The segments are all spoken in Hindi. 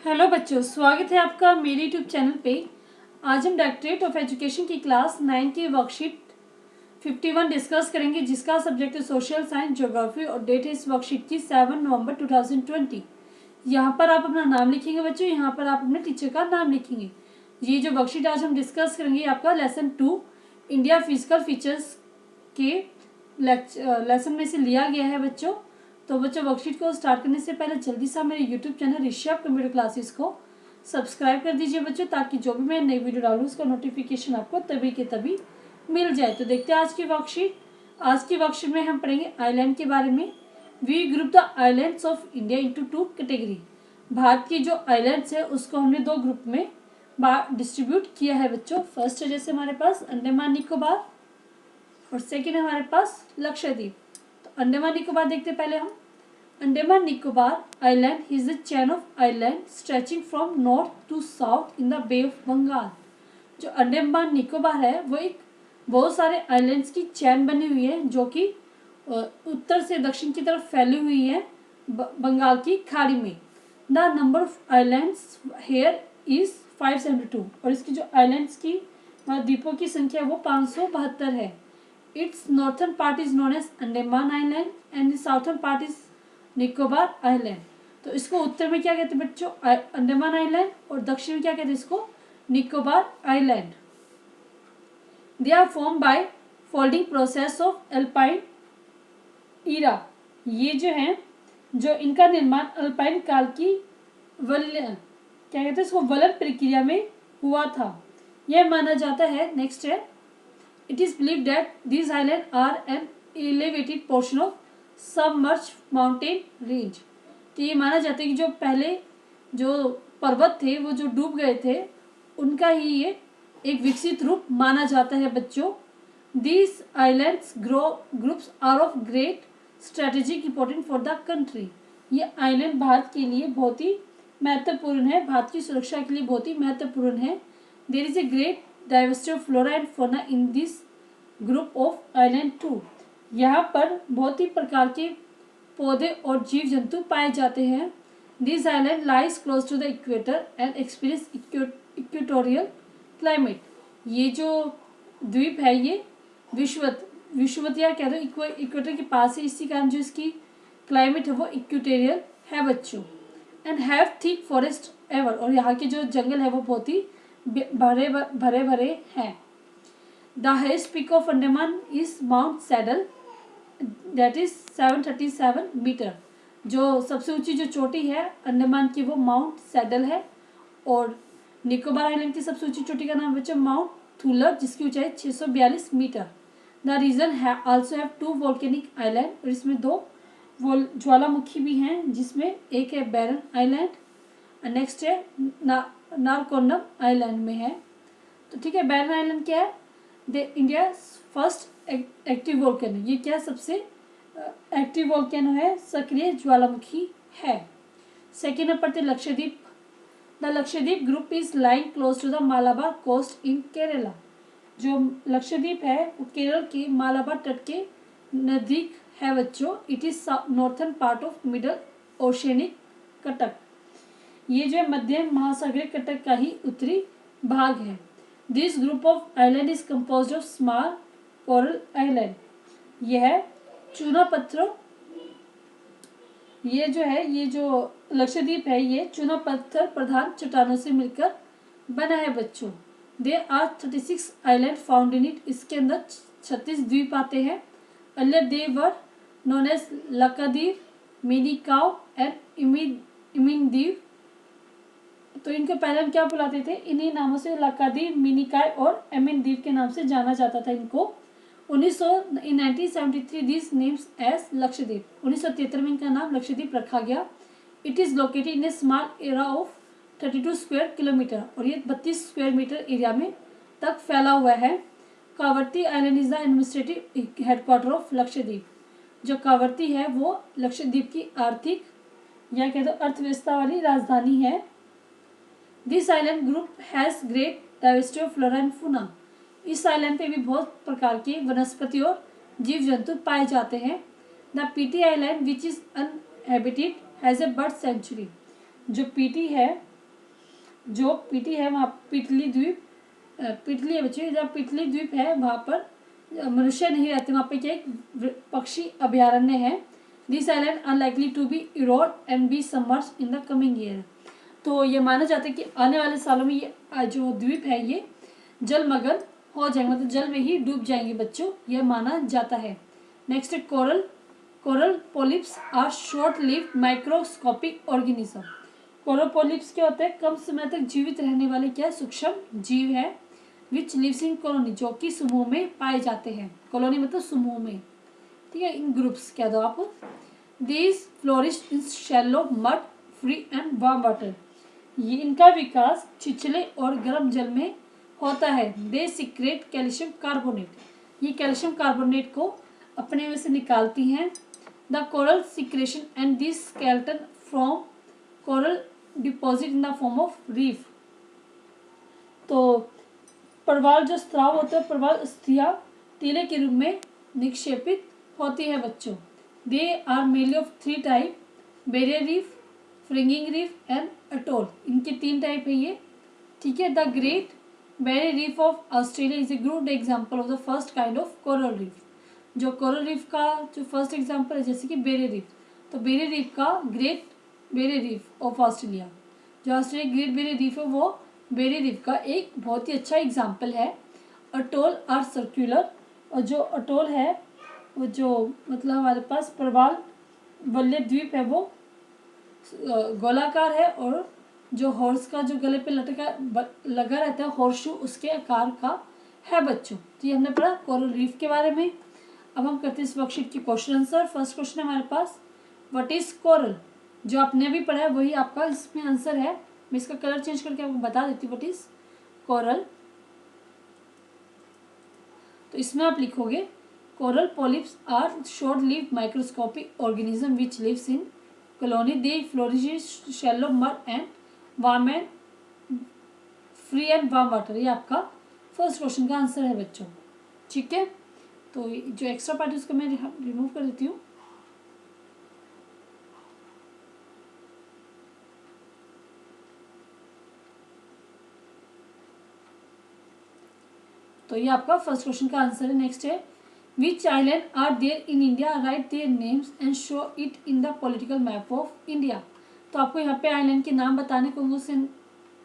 हेलो बच्चों, स्वागत है आपका मेरे यूट्यूब चैनल पे। आज हम डायरेक्टरेट ऑफ एजुकेशन की क्लास 9 की वर्कशीट 51 डिस्कस करेंगे, जिसका सब्जेक्ट है सोशल साइंस ज्योग्राफी और डेट है इस वर्कशीट की 7 नवंबर 2020। यहाँ पर आप अपना नाम लिखेंगे बच्चों, यहाँ पर आप अपने टीचर का नाम लिखेंगे। ये जो वर्कशीट आज हम डिस्कस करेंगे आपका लेसन 2 इंडिया फिजिकल फीचर्स के लेसन में से लिया गया है बच्चों। तो बच्चों, वर्कशीट को स्टार्ट करने से पहले जल्दी से मेरे YouTube channel Rishabh computer classes को सब्सक्राइब कर दीजिए बच्चों, ताकि जो भी मैं नई वीडियो डालूँ उसका नोटिफिकेशन आपको तभी के तभी मिल जाए। तो देखते हैं आज की वर्कशीट। आज की वर्कशीट में हम पढ़ेंगे आइलैंड के बारे में। We group the islands of India into 2 category. Bharat की जो आइलैंड्स है उसको हमने 2 ग्रुप में डिस्ट्रीब्यूट किया है बच्चों। फर्स्ट है जैसे हमारे पास अंडमान निकोबार और सेकेंड है हमारे पास लक्षद्वीप। तो अंडमान निकोबार देखते हैं पहले हम। Andaman Nicobar island is a chain of island stretching from north to south in the Bay of Bengal. जो अंडमान निकोबार है वो एक बहुत सारे आइलैंड्स की चैन बनी हुई है, जो कि उत्तर से दक्षिण की तरफ फैली हुई है बंगाल की खाड़ी में। The number of islands here is 572 और इसकी जो आइलैंड्स की द्वीपों की संख्या वो 572 है। Its northern part is known as Andaman island and the southern part is Nicobar island. तो इसको उत्तर में क्या कहते हैं बच्चों? अंडमान आइलैंड, और दक्षिण में क्या कहते हैं इसको? Nicobar island. They are form by folding process of alpine era. ये जो है, जो इनका निर्माण अल्पाइन काल की क्या कहते हैं इसको वलन प्रक्रिया में हुआ था, यह माना जाता है। नेक्स्ट है, it is believed that these islands are an elevated portion of submerged mountain range। तो ये माना जाता है कि जो पहले जो पर्वत थे वो जो डूब गए थे उनका ही ये एक विकसित रूप माना जाता है बच्चों। These islands groups are of great strategic importance for the country। ये आइलैंड भारत के लिए बहुत ही महत्वपूर्ण है, भारत की सुरक्षा के लिए बहुत ही महत्वपूर्ण है। There is a great diversity of flora and fauna in this group of island too. यहाँ पर बहुत ही प्रकार के पौधे और जीव जंतु पाए जाते हैं। This island lies close to the equator and experience equatorial climate. ये जो द्वीप है ये विषुवत या कह दो इक्वेटर के पास है, इसी कारण जो इसकी क्लाइमेट है वो इक्वेटोरियल है बच्चों। And have thick forest ever, और यहाँ के जो जंगल है वो बहुत ही भरे भरे हैं। The highest peak of Andaman is Mount Saddle, that is 737 metre. जो सबसे ऊंची जो चोटी है अंडमान की वो माउंट सैडल है, और निकोबार आइलैंड की सबसे ऊंची चोटी का नाम बच्चा माउंट थूलर, जिसकी ऊंचाई 642 metre. The region also have 2 volcanic island, और इसमें 2 ज्वालामुखी भी हैं, जिसमें एक है बैरन आइलैंड, नेक्स्ट है नारकोंडम आइलैंड में है। तो ठीक है, बैरन आइलैंड क्या है? India first active volcano. ये क्या सबसे एक्टिव वोल्केनो है, सक्रिय ज्वालामुखी है। सेकेंड नंबर पे Lakshadweep. The Lakshadweep group is lying close to the Malabar coast in Kerala. जो लक्षद्वीप है वो केरल के मालाबार तट के नजदीक है बच्चों। It is northern part of middle oceanic Cuttack. ये जो है मध्य महासागरीय कटक का ही उत्तरी भाग है। This group of island is composed of small coral island. यह चूना पत्थरों, ये जो लक्षद्वीप है ये चूना पत्थर प्रधान चट्टानों से मिलकर बना है बच्चों। There are 36 island found in it. इसके अंदर 36 द्वीप आते हैं। Earlier they were known as Lakshadweep, Minicoy and Amindivi. तो इनको पहले हम क्या बुलाते थे? इन्हीं नामों से, लक्षद्वीप, मिनिकॉय और एमिनद्वीप के नाम से जाना जाता था इनको। 1973 दिस नेम्स एज लक्षद्वीप। 1973 में इनका नाम लक्षद्वीप रखा गया। It is located in A small area of 32 square kilometre, और ये 32 स्क्वायर मीटर एरिया में तक फैला हुआ है। Kavaratti island is the administrative headquarters of Lakshadweep. जो कावरती है वो लक्षद्वीप की आर्थिक या कह दो अर्थव्यवस्था वाली राजधानी है। This island group has great diversity of flora and fauna. इस आइलैंड पे भी बहुत प्रकार के वनस्पति और जीव जंतु पाए जाते हैं। The Pitti island which is uninhabited has a bird sanctuary. जो पीटी है जो पीटी है वहाँ पिटली द्वीप, पिटली है बच्चे, जहाँ पिटली द्वीप है वहाँ पर मनुष्य नहीं रहते, वहाँ पे क्या एक पक्षी अभयारण्य है। This island unlikely to be erode and be submerge in the coming year. तो ये माना जाता है कि आने वाले सालों में ये जो द्वीप है ये जलमग्न हो जाएंगे, मतलब जल में ही डूब जाएंगे बच्चों, यह माना जाता है। नेक्स्ट है coral. Coral polyps are short lived microscopic organism. Coral polyps क्या होते हैं, कम समय तक जीवित रहने वाले क्या सूक्ष्म जीव है, विच लिव्स इन कॉलोनी, जो कि समूह में पाए जाते हैं। कॉलोनी मतलब समूह में, ठीक है, इन ग्रुप्स कह दो आप। These flourish in shallow mud free and warm water. ये इनका विकास छिछले और गर्म जल में होता है। दे सिक्रेट कैल्शियम कार्बोनेट, ये कैल्शियम कार्बोनेट को अपने में से निकालती हैं। The coral secretion and this skeleton from coral deposit in the form of reef. तो प्रवाल जो स्राव होता है, प्रवाल अस्थियां टीले के रूप में निक्षेपित होती है बच्चों। They are mainly of 3 type, barrier reef, fringing reef and atoll. इनके 3 टाइप है ये, ठीक है। The great barrier reef of Australia is a good example of the first kind of coral reef. जो कोरल रीफ का जो फर्स्ट एग्जाम्पल है, जैसे कि बैरियर रीफ, तो बैरियर रीफ का great barrier reef of Australia, जो ऑस्ट्रेलिया ग्रेट बैरियर रीफ है वो बैरियर रीफ का एक बहुत ही अच्छा एग्जाम्पल है। अटोल आर सर्कुलर, और जो अटोल है वो जो मतलब हमारे पास प्रवाल वल्य द्वीप है वो गोलाकार है, और जो हॉर्स का जो गले पे लटका लगा रहता है हॉर्सशू, उसके आकार का है बच्चों। तो ये हमने पढ़ा कोरल रीफ के बारे में। अब हम करते हैं इस वर्कशीट की क्वेश्चन आंसर। फर्स्ट क्वेश्चन है हमारे पास, व्हाट इज कोरल। जो आपने अभी पढ़ा है वही आपका इसमें आंसर है। मैं इसका कलर चेंज करके आपको बता देती हूँ व्हाट इज कोरल। तो इसमें आप लिखोगे coral polyps are short lived microscopic organism which lives in colony. They flourish shallow mud and warm and free and warm water. ये आपका फर्स्ट क्वेश्चन का आंसर है बच्चों, ठीक है। तो जो एक्स्ट्रा पार्ट है उसको मैं रिमूव कर देती हूँ। तो ये आपका फर्स्ट क्वेश्चन का आंसर है। नेक्स्ट है, which island are there in India, write their names and show it in the political map of India. तो आपको यहाँ पे आइलैंड के नाम बताने कौन से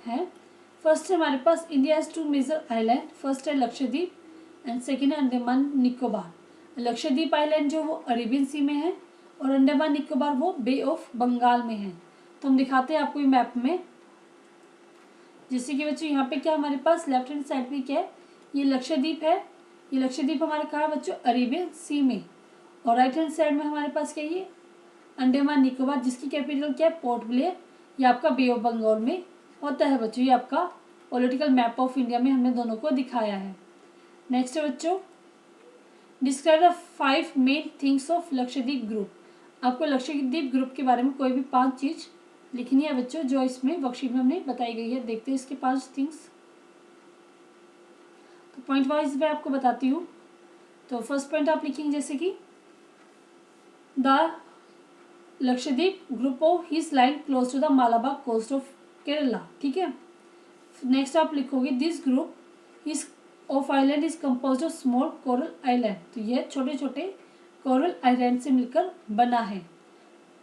हैं। फर्स्ट है हमारे पास, India has 2 major island. First है लक्षद्वीप एंड सेकेंड है अंडमान निकोबार। लक्षद्वीप आइलैंड जो वो अरेबियन सी में है, और अंडमान निकोबार वो बे ऑफ बंगाल में है। तो हम दिखाते हैं आपको मैप में, जैसे कि बच्चों यहाँ पे क्या हमारे पास लेफ्ट हैंड साइड पे क्या है, ये लक्षद्वीप है। ये लक्षद्वीप हमारे कहा है बच्चों अरेबियन सी में, और राइट हैंड साइड में हमारे पास क्या ये अंडमान निकोबार, जिसकी कैपिटल क्या है पोर्ट ब्लेयर। ये आपका बे ऑफ बंगाल में होता है बच्चों। ये आपका पॉलिटिकल मैप ऑफ इंडिया में हमने दोनों को दिखाया है। नेक्स्ट है बच्चों, describe the 5 main things of Lakshadweep group. आपको लक्षद्वीप ग्रुप के बारे में कोई भी 5 चीज लिखनी है बच्चों, जो इसमें वर्कशीट में हमने बताई गई है। देखते हैं इसके 5 थिंग्स। तो पॉइंट वाइज मैं आपको बताती हूँ। तो फर्स्ट पॉइंट आप लिखेंगे जैसे कि the Lakshadweep group of his line close to the Malabar coast of Kerala, ठीक है। नेक्स्ट आप लिखोगे this group is of island is composed of small coral island. तो यह छोटे छोटे कोरल आइलैंड से मिलकर बना है।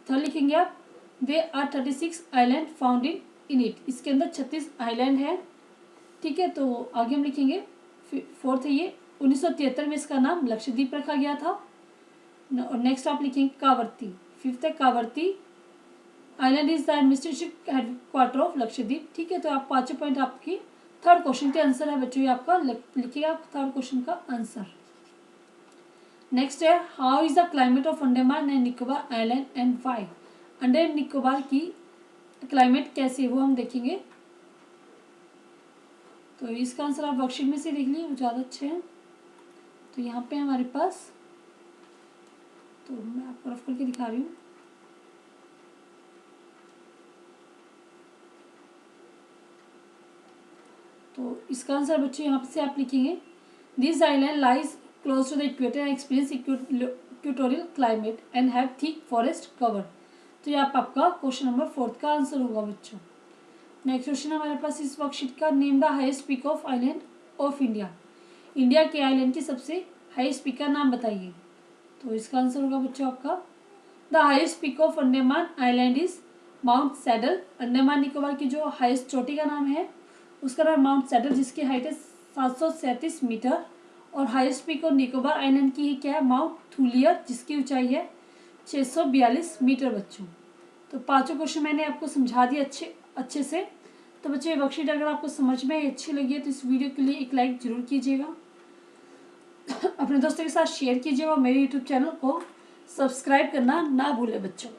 थर्ड लिखेंगे आप they are 36 island found in it. इसके अंदर 36 आइलैंड है, ठीक है। तो आगे हम लिखेंगे फोर्थ है ये 1973 में इसका नाम लक्षद्वीप रखा गया था। और नेक्स्ट आप लिखेंगे कावर्ती। फिफ्थ है Kavaratti island is the administrative headquarters of Lakshadweep, ठीक है। तो आप 5 पॉइंट आपकी थर्ड क्वेश्चन के आंसर है बच्चों। ये आपका लिखिएगा थर्ड क्वेश्चन का आंसर। नेक्स्ट है how is the climate of Andaman and Nicobar island and why. Andaman Nicobar की क्लाइमेट कैसे है वो हम देखेंगे। तो इसका आंसर आप वर्कशीट में से देख लीजिए, वो ज़्यादा अच्छे हैं। तो यहाँ पे हमारे पास, तो मैं आपको रफ करके दिखा रही हूँ। तो इसका आंसर बच्चों यहाँ से आप लिखेंगे this island lies close to the equator and experience equatorial climate and have thick forest cover. तो ये आपका क्वेश्चन नंबर 4 का आंसर होगा बच्चों। नेक्स्ट क्वेश्चन हमारे पास इस वर्कशीट का, name the highest peak of island of India. India के आइलैंड की सबसे हाईएस्ट पीक का नाम बताइए। तो इसका आंसर होगा बच्चों आपका, the highest peak of Andaman island is Mount saddle. Andaman Nicobar की जो हाईएस्ट चोटी का नाम है उसका नाम माउंट सैडल, जिसकी हाइट है 737 मीटर। और highest peak of Nicobar island की क्या है, माउंट थूलियर, जिसकी ऊंचाई है 642 मीटर बच्चों। तो पांचों क्वेश्चन मैंने आपको समझा दिए अच्छे से। तो बच्चों ये वर्कशीट अगर आपको समझ में अच्छी लगी है तो इस वीडियो के लिए एक लाइक जरूर कीजिएगा, अपने दोस्तों के साथ शेयर कीजिएगा और मेरे यूट्यूब चैनल को सब्सक्राइब करना ना भूलें बच्चों।